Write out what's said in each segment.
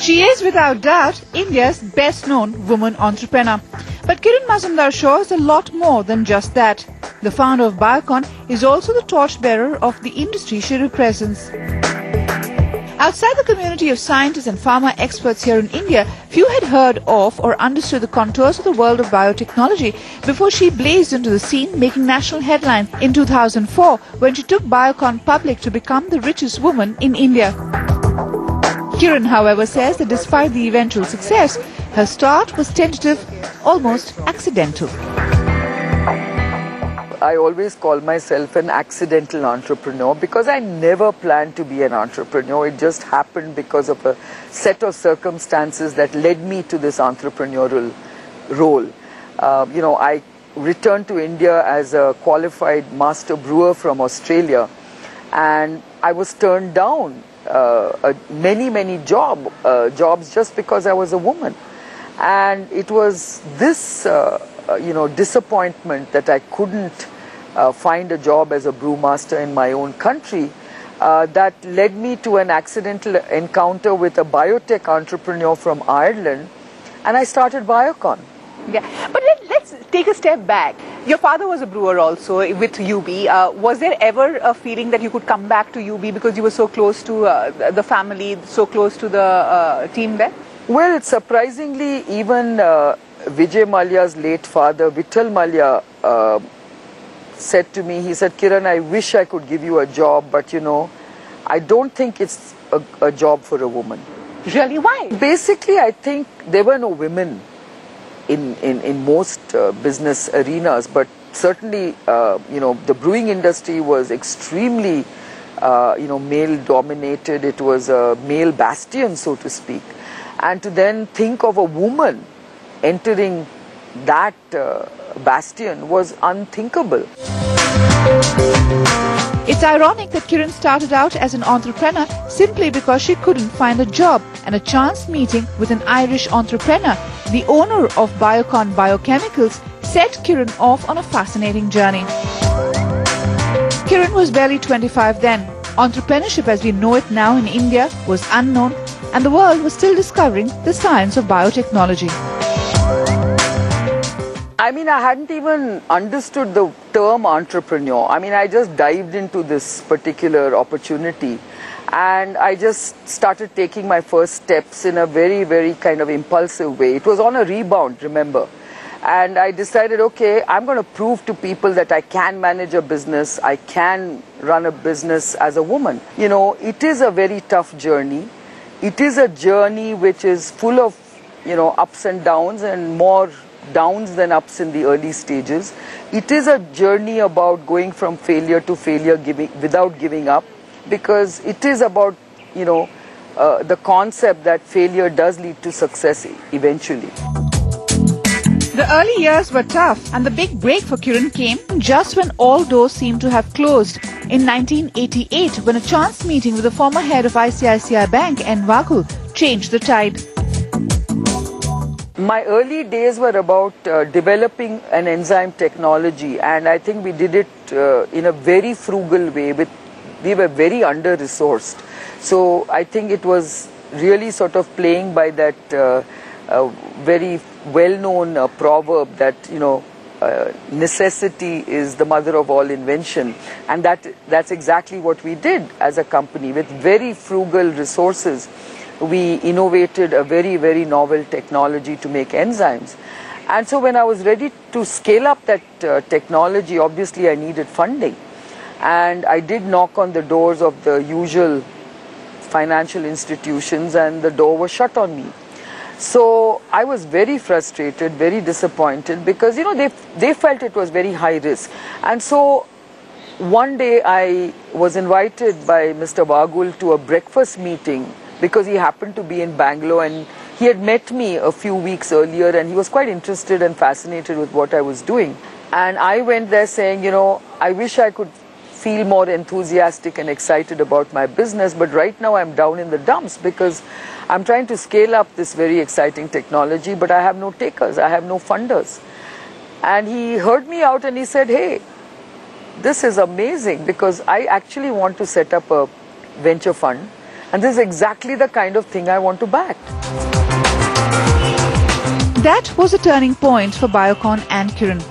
She is without doubt India's best-known woman entrepreneur. But Kiran Mazumdar-Shaw is a lot more than just that. The founder of Biocon is also the torchbearer of the industry she represents. Outside the community of scientists and pharma experts here in India, few had heard of or understood the contours of the world of biotechnology before she blazed into the scene, making national headlines in 2004 when she took Biocon public to become the richest woman in India. Kiran, however, says that despite the eventual success, her start was tentative, almost accidental. I always call myself an accidental entrepreneur because I never planned to be an entrepreneur. It just happened because of a set of circumstances that led me to this entrepreneurial role. I returned to India as a qualified master brewer from Australia, and I was turned down many jobs just because I was a woman. And it was this disappointment that I couldn't find a job as a brewmaster in my own country that led me to an accidental encounter with a biotech entrepreneur from Ireland, and I started Biocon. Yeah, but let's take a step back. Your father was a brewer also with UB. Was there ever a feeling that you could come back to UB because you were so close to the family, so close to the team there? Well, it's surprisingly, even Vijay Mallya's late father, Vittal Mallya, said to me, he said, Kiran, I wish I could give you a job, but I don't think it's a job for a woman. Really? Why? Basically, I think there were no women in most business arenas, but certainly, the brewing industry was extremely, male dominated. It was a male bastion, so to speak. And to then think of a woman entering that bastion was unthinkable. It's ironic that Kiran started out as an entrepreneur simply because she couldn't find a job, and a chance meeting with an Irish entrepreneur, the owner of Biocon Biochemicals, set Kiran off on a fascinating journey. Kiran was barely 25 then. Entrepreneurship as we know it now in India was unknown, and the world was still discovering the science of biotechnology. I mean, I hadn't even understood the term entrepreneur. I mean, I just dived into this particular opportunity, and I just started taking my first steps in a very kind of impulsive way. It was on a rebound, remember. And I decided, okay, I'm going to prove to people that I can manage a business, I can run a business as a woman. It is a very tough journey. It is a journey which is full of, ups and downs, and more downs than ups in the early stages. It is a journey about going from failure to failure without giving up, because it is about, the concept that failure does lead to success eventually. The early years were tough, and the big break for Kiran came just when all doors seemed to have closed. In 1988, when a chance meeting with the former head of ICICI Bank, N. Vakul, changed the tide. My early days were about developing an enzyme technology, and I think we did it in a very frugal way. We were very under-resourced. So I think it was really sort of playing by that very well-known proverb that, necessity is the mother of all invention. And that's exactly what we did as a company. With very frugal resources, we innovated a very novel technology to make enzymes. And so when I was ready to scale up that technology, obviously I needed funding. And I did knock on the doors of the usual financial institutions, and the door was shut on me. So I was very frustrated, very disappointed, because they felt it was very high risk. And so one day I was invited by Mr. Vakul to a breakfast meeting, because he happened to be in Bangalore, and he had met me a few weeks earlier, and he was quite interested and fascinated with what I was doing. And I went there saying, I wish I could feel more enthusiastic and excited about my business. But right now I'm down in the dumps because I'm trying to scale up this very exciting technology, but I have no takers, I have no funders. And he heard me out and he said, hey, this is amazing because I actually want to set up a venture fund, and this is exactly the kind of thing I want to back. That was a turning point for Biocon and Kiran.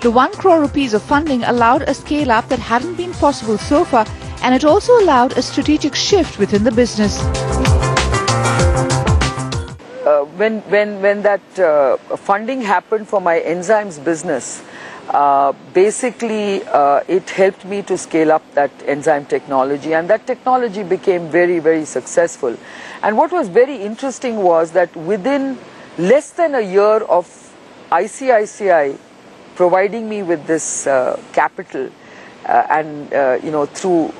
The 1 crore rupees of funding allowed a scale-up that hadn't been possible so far, and it also allowed a strategic shift within the business. When that funding happened for my enzymes business, basically it helped me to scale up that enzyme technology, and that technology became very, very successful. And what was very interesting was that within less than a year of ICICI providing me with this capital and through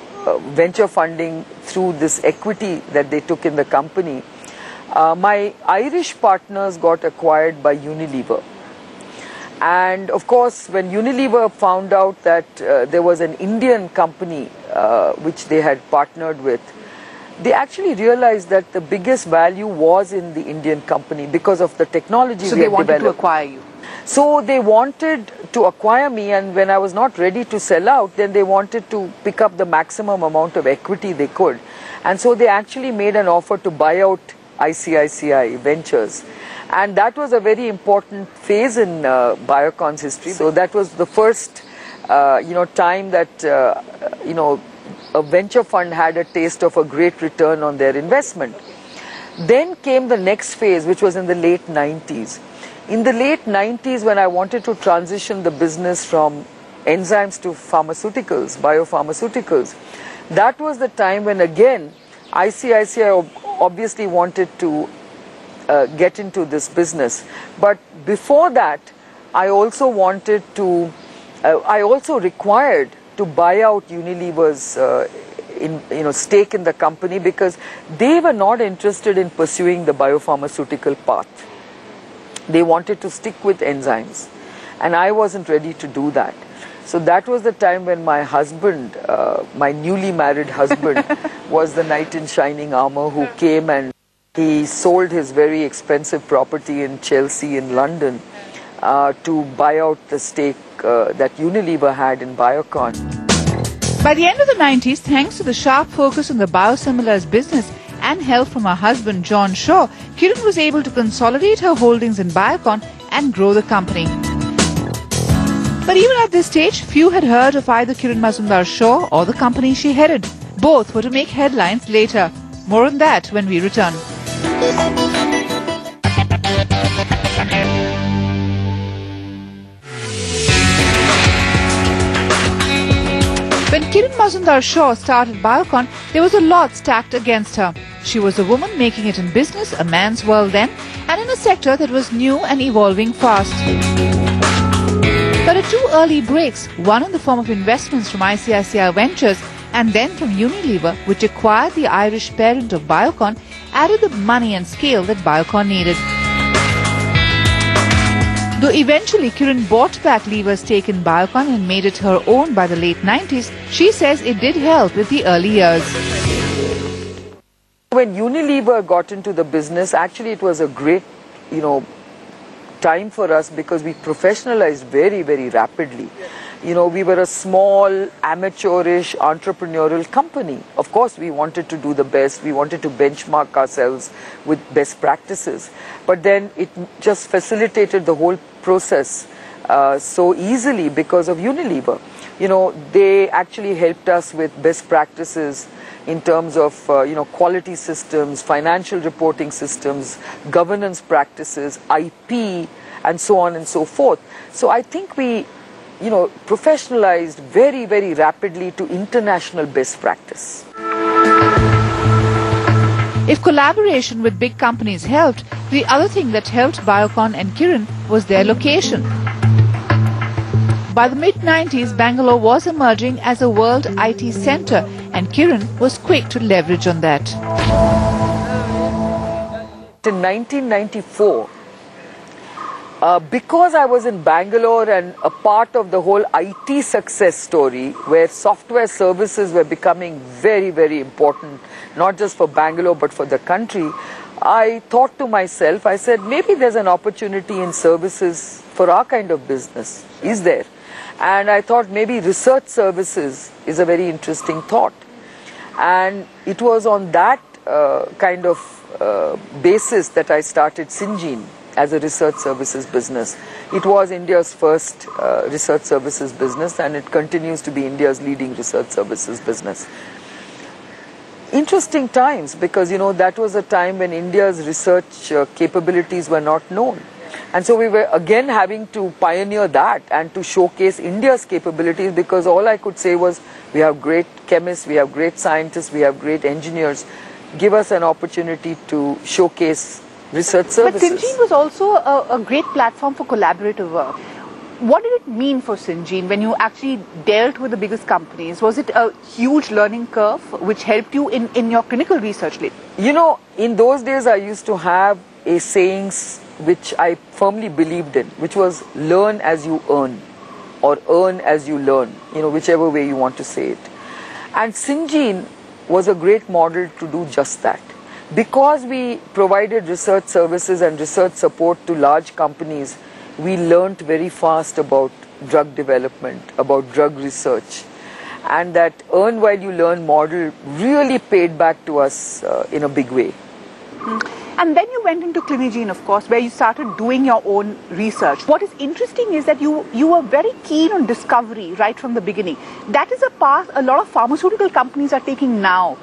venture funding, through this equity that they took in the company, my Irish partners got acquired by Unilever. And of course, when Unilever found out that there was an Indian company which they had partnered with, they actually realized that the biggest value was in the Indian company because of the technology we had developed. So they wanted to acquire you? So they wanted to acquire me, and when I was not ready to sell out, then they wanted to pick up the maximum amount of equity they could. And so they actually made an offer to buy out ICICI Ventures. And that was a very important phase in Biocon's history. So that was the first, time that, a venture fund had a taste of a great return on their investment. Then came the next phase, which was in the late 90s. In the late 90s, when I wanted to transition the business from enzymes to pharmaceuticals, biopharmaceuticals, that was the time when again ICICI obviously wanted to get into this business. But before that, I also required to buy out Unilever's stake in the company because they were not interested in pursuing the biopharmaceutical path. They wanted to stick with enzymes, and I wasn't ready to do that. So that was the time when my husband, my newly married husband, was the knight in shining armor who came and he sold his very expensive property in Chelsea in London to buy out the stake that Unilever had in Biocon. By the end of the 90s, thanks to the sharp focus on the biosimilars business and help from her husband John Shaw, Kiran was able to consolidate her holdings in Biocon and grow the company. But even at this stage, few had heard of either Kiran Mazumdar-Shaw or the company she headed. Both were to make headlines later. More on that when we return. When Kiran Mazumdar-Shaw started Biocon, there was a lot stacked against her. She was a woman making it in business, a man's world then, and in a sector that was new and evolving fast. But her two early breaks, one in the form of investments from ICICI Ventures and then from Unilever, which acquired the Irish parent of Biocon, added the money and scale that Biocon needed. Though eventually Kiran bought back Lever's stake in Biocon and made it her own by the late 90s, she says it did help with the early years. When Unilever got into the business, actually it was a great, time for us because we professionalized very, very rapidly. We were a small, amateurish, entrepreneurial company. Of course, we wanted to do the best. We wanted to benchmark ourselves with best practices. But then it just facilitated the whole process so easily because of Unilever. They actually helped us with best practices in terms of, quality systems, financial reporting systems, governance practices, IP, and so on and so forth. So I think we professionalized very, very rapidly to international best practice. If collaboration with big companies helped, the other thing that helped Biocon and Kiran was their location. By the mid-90s, Bangalore was emerging as a world IT center, and Kiran was quick to leverage on that. In 1994, Because I was in Bangalore and a part of the whole IT success story where software services were becoming very, very important, not just for Bangalore but for the country, I thought to myself, I said, maybe there's an opportunity in services for our kind of business. Is there? And I thought maybe research services is a very interesting thought. And it was on that kind of basis that I started Syngene as a research services business. It was India's first research services business, and it continues to be India's leading research services business. Interesting times, because that was a time when India's research capabilities were not known. And so we were again having to pioneer that and to showcase India's capabilities, because all I could say was, we have great chemists, we have great scientists, we have great engineers. Give us an opportunity to showcase research services. But Syngene was also a great platform for collaborative work. What did it mean for Syngene when you actually dealt with the biggest companies? Was it a huge learning curve which helped you in your clinical research? In those days I used to have a saying which I firmly believed in, which was learn as you earn, or earn as you learn, whichever way you want to say it. And Syngene was a great model to do just that. Because we provided research services and research support to large companies, we learnt very fast about drug development, about drug research. And that earn while you learn model really paid back to us in a big way. And then you went into Clinigene, of course, where you started doing your own research. What is interesting is that you were very keen on discovery right from the beginning. That is a path a lot of pharmaceutical companies are taking now.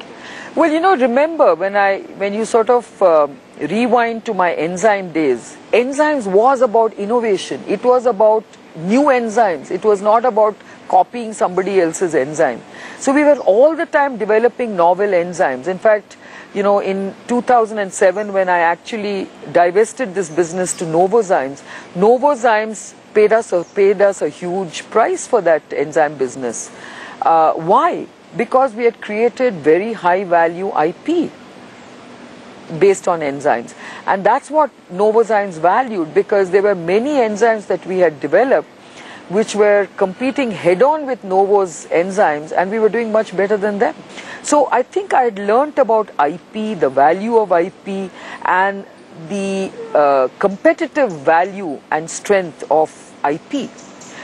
Well, remember when you sort of rewind to my enzyme days, enzymes was about innovation. It was about new enzymes. It was not about copying somebody else's enzyme. So we were all the time developing novel enzymes. In fact, in 2007, when I actually divested this business to Novozymes, Novozymes paid us a huge price for that enzyme business. Why? Because we had created very high value IP based on enzymes. And that's what Novozymes valued, because there were many enzymes that we had developed which were competing head-on with Novo's enzymes, and we were doing much better than them. So I think I had learnt about IP, the value of IP, and the competitive value and strength of IP.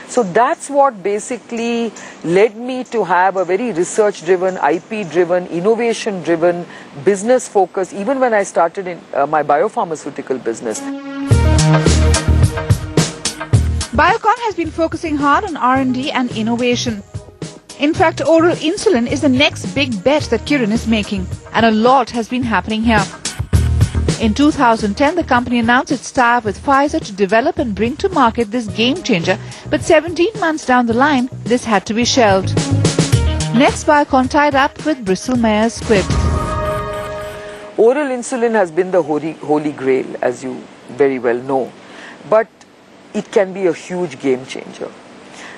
So that's what basically led me to have a very research-driven, IP-driven, innovation-driven business focus, even when I started in my biopharmaceutical business. Biocon has been focusing hard on R&D and innovation. In fact, oral insulin is the next big bet that Kiran is making, and a lot has been happening here. In 2010, the company announced its tie-up with Pfizer to develop and bring to market this game-changer, but 17 months down the line, this had to be shelved. Next, Biocon tied up with Bristol-Myers Squibb. Oral insulin has been the holy grail, as you very well know, but it can be a huge game-changer.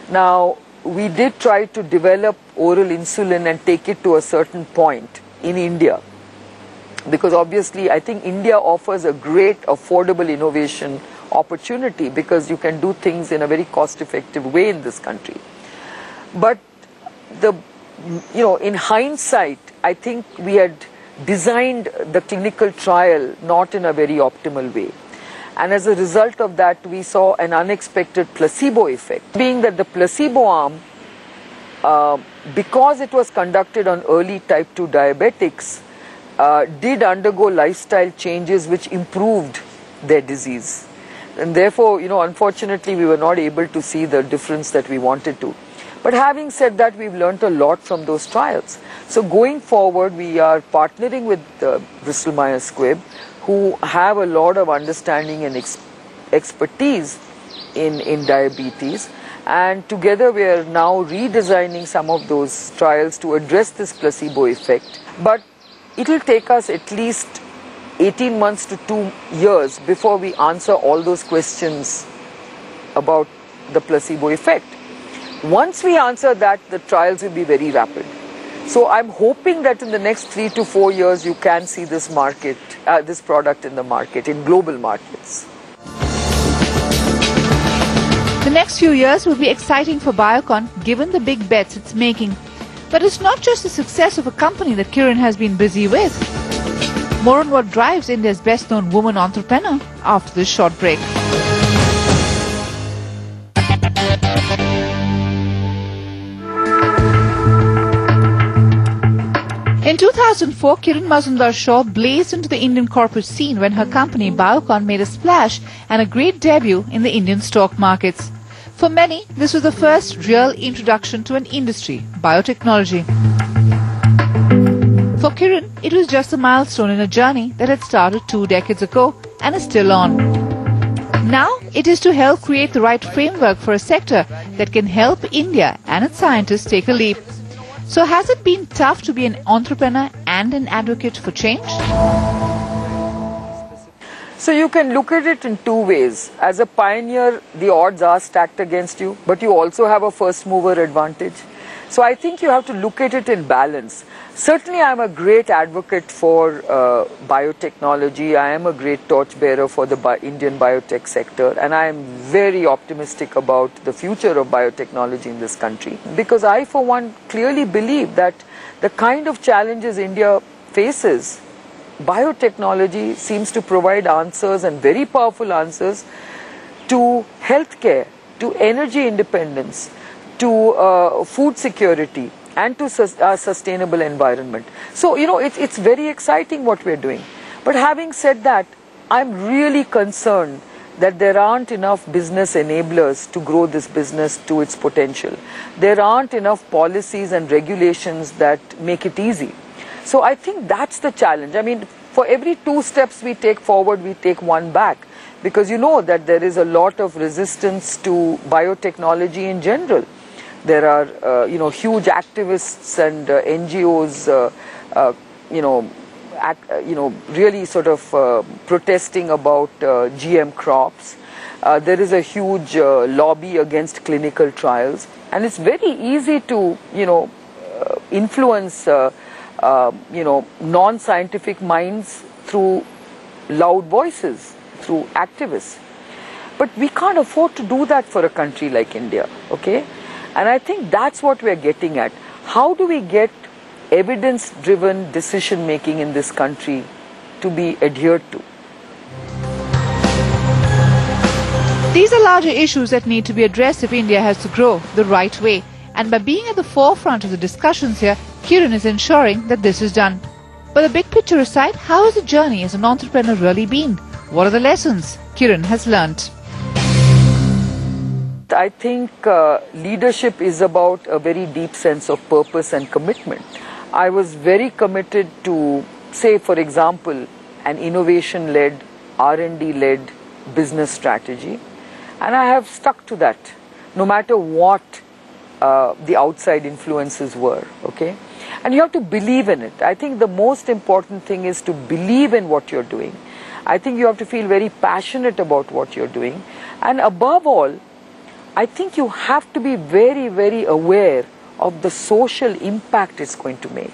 Now, we did try to develop oral insulin and take it to a certain point in India, because obviously I think India offers a great affordable innovation opportunity, because you can do things in a very cost-effective way in this country. But in hindsight, I think we had designed the clinical trial not in a very optimal way. And as a result of that, we saw an unexpected placebo effect, being that the placebo arm, because it was conducted on early type 2 diabetics, did undergo lifestyle changes which improved their disease. And therefore, unfortunately, we were not able to see the difference that we wanted to. But having said that, we've learnt a lot from those trials. So going forward, we are partnering with Bristol-Myers Squibb, who have a lot of understanding and expertise in diabetes. And together we are now redesigning some of those trials to address this placebo effect. But it will take us at least 18 months to 2 years before we answer all those questions about the placebo effect. Once we answer that, the trials will be very rapid. So I'm hoping that in the next 3 to 4 years you can see this product in the market, in global markets. next few years will be exciting for Biocon given the big bets it's making. But it's not just the success of a company that Kiran has been busy with. More on what drives India's best-known woman entrepreneur after this short break. In 2004, Kiran Mazumdar-Shaw blazed into the Indian corporate scene when her company Biocon made a splash and a great debut in the Indian stock markets. For many, this was the first real introduction to an industry, biotechnology. For Kiran, it was just a milestone in a journey that had started 2 decades ago and is still on. Now, it is to help create the right framework for a sector that can help India and its scientists take a leap. So has it been tough to be an entrepreneur and an advocate for change? So you can look at it in two ways. As a pioneer, the odds are stacked against you, but you also have a first mover advantage. So I think you have to look at it in balance. Certainly I am a great advocate for biotechnology. I am a great torchbearer for the Indian biotech sector, and I am very optimistic about the future of biotechnology in this country. Because I, for one, clearly believe that the kind of challenges India faces, biotechnology seems to provide answers, and very powerful answers, to healthcare, to energy independence, to food security, and to a sustainable environment. So, you know, it's very exciting what we're doing. But having said that, I'm really concerned that there aren't enough business enablers to grow this business to its potential. There aren't enough policies and regulations that make it easy. So I think that's the challenge. I mean, for every 2 steps we take forward, we take 1 back. Because you know that there is a lot of resistance to biotechnology in general. There are, huge activists and NGOs, really sort of protesting about GM crops. There is a huge lobby against clinical trials, and it's very easy to, influence, non-scientific minds through loud voices, through activists. But we can't afford to do that for a country like India, okay? And I think that's what we're getting at. How do we get evidence-driven decision-making in this country to be adhered to? These are larger issues that need to be addressed if India has to grow the right way. And by being at the forefront of the discussions here, Kiran is ensuring that this is done. But the big picture aside, how has the journey as an entrepreneur really been? What are the lessons Kiran has learnt? I think leadership is about a very deep sense of purpose and commitment. I was very committed to, say, for example, an innovation-led, R&D-led business strategy. And I have stuck to that, no matter what the outside influences were, okay? And you have to believe in it. I think the most important thing is to believe in what you're doing. I think you have to feel very passionate about what you're doing. And above all, I think you have to be very, very aware of the social impact it's going to make.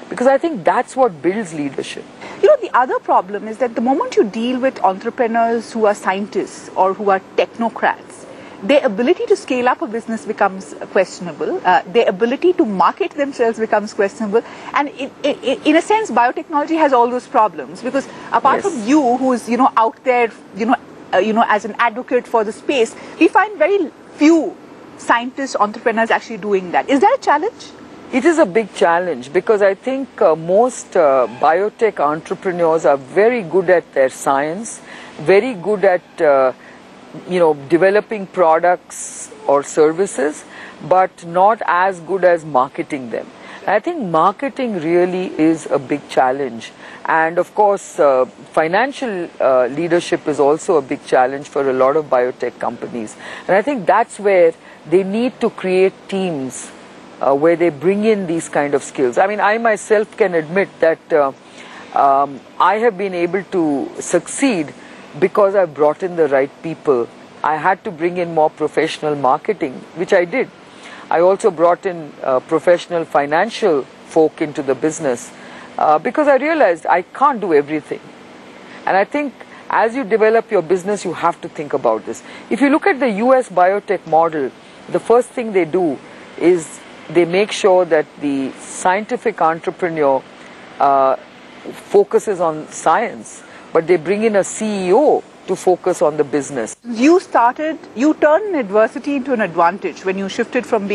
Because I think that's what builds leadership. You know, the other problem is that the moment you deal with entrepreneurs who are scientists or who are technocrats, their ability to scale up a business becomes questionable. Their ability to market themselves becomes questionable. And in a sense, biotechnology has all those problems. Because apart from you, who's, out there, as an advocate for the space, we find very few scientists, entrepreneurs actually doing that. Is that a challenge? It is a big challenge because I think most biotech entrepreneurs are very good at their science, very good at, developing products or services, but not as good as marketing them. And I think marketing really is a big challenge. And of course, financial leadership is also a big challenge for a lot of biotech companies. And I think that's where they need to create teams where they bring in these kind of skills. I mean, I myself can admit that I have been able to succeed because I've brought in the right people. I had to bring in more professional marketing, which I did. I also brought in professional financial folk into the business because I realized I can't do everything. And I think As you develop your business, you have to think about this. If you look at the US biotech model, the first thing they do is they make sure that the scientific entrepreneur focuses on science, but they bring in a CEO to focus on the business. You turned adversity into an advantage when you shifted from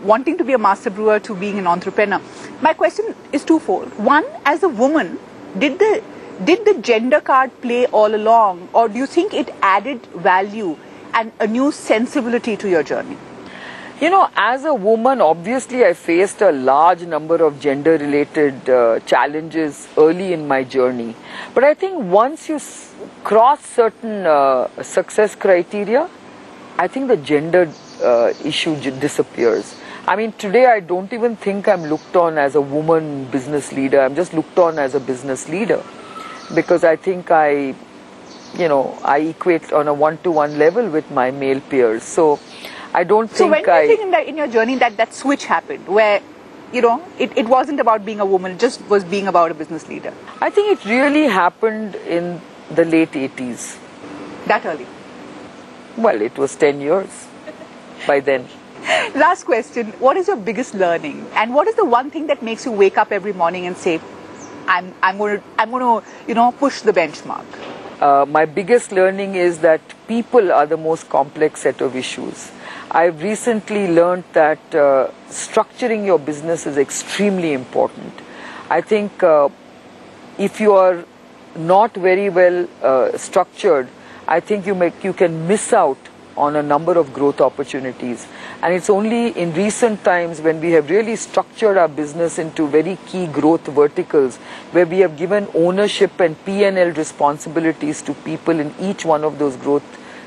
wanting to be a master brewer to being an entrepreneur. My question is twofold. One, as a woman, did the gender card play all along, or do you think it added value and a new sensibility to your journey? You know, as a woman, obviously I faced a large number of gender-related challenges early in my journey. But I think once you cross certain success criteria, I think the gender issue disappears. I mean, today I don't even think I'm looked on as a woman business leader. I'm just looked on as a business leader, because I think I equate on a one-to-one level with my male peers. So I don't think So when do you think in your journey that switch happened, where, it wasn't about being a woman, it just was being about a business leader? I think it really happened in the late 80s. That early? Well, it was 10 years by then. Last question, what is your biggest learning? And what is the one thing that makes you wake up every morning and say, I'm going to push the benchmark? My biggest learning is that people are the most complex set of issues. I've recently learned that structuring your business is extremely important. I think if you are not very well structured, I think you can miss out on a number of growth opportunities. And it's only in recent times when we have really structured our business into very key growth verticals, where we have given ownership and P&L responsibilities to people in each one of those growth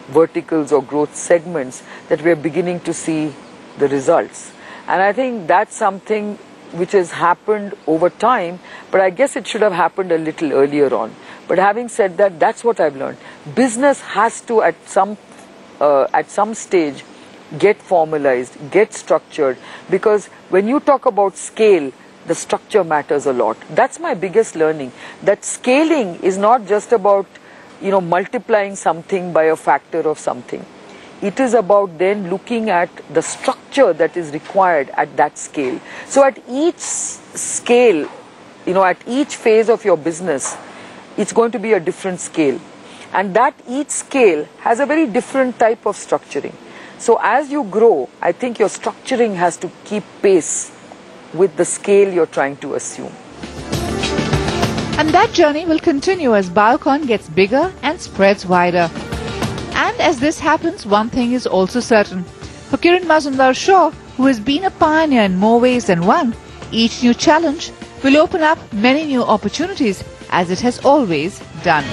verticals or growth segments, that we are beginning to see the results. And I think that's something which has happened over time, but I guess it should have happened a little earlier on. But having said that, that's what I've learned. Business has to at some stage get formalized, get structured, because when you talk about scale, the structure matters a lot. That's my biggest learning, that scaling is not just about multiplying something by a factor of something. It is about then looking at the structure that is required at that scale. So at each scale, at each phase of your business, it's going to be a different scale. And that each scale has a very different type of structuring. So as you grow, I think your structuring has to keep pace with the scale you're trying to assume. And that journey will continue as Biocon gets bigger and spreads wider. And as this happens, one thing is also certain. For Kiran Mazumdar-Shaw, who has been a pioneer in more ways than one, each new challenge will open up many new opportunities, as it has always done.